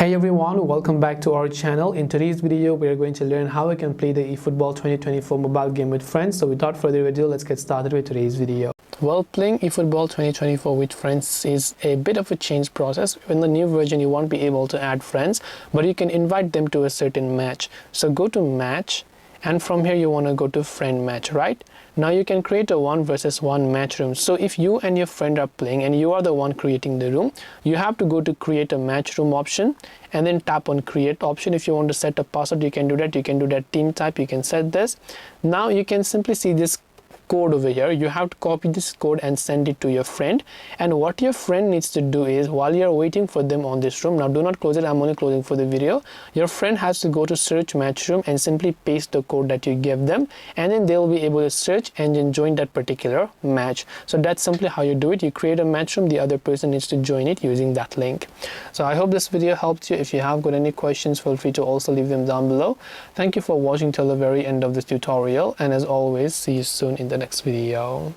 Hey everyone, welcome back to our channel. In today's video, we are going to learn how we can play the eFootball 2024 mobile game with friends. So without further ado, let's get started with today's video. Well, playing eFootball 2024 with friends is a bit of a change process. In the new version, you won't be able to add friends, but you can invite them to a certain match. So go to match, and from here you want to go to friend match, right? Now you can create a 1 versus 1 match room. So if you and your friend are playing and you are the one creating the room, you have to go to create a match room option and then tap on create option. If you want to set a password, you can do that. You can do that team type, you can set this. Now you can simply see this code over here. You have to copy this code and send it to your friend, and what your friend needs to do is, while you're waiting for them on this room, now do not close it, I'm only closing for the video, your friend has to go to search match room and simply paste the code that you give them, and then they'll be able to search and then join that particular match. So that's simply how you do it. You create a match room, the other person needs to join it using that link. So I hope this video helped you. If you have got any questions, feel free to also leave them down below. Thank you for watching till the very end of this tutorial, and as always, see you soon in the next video.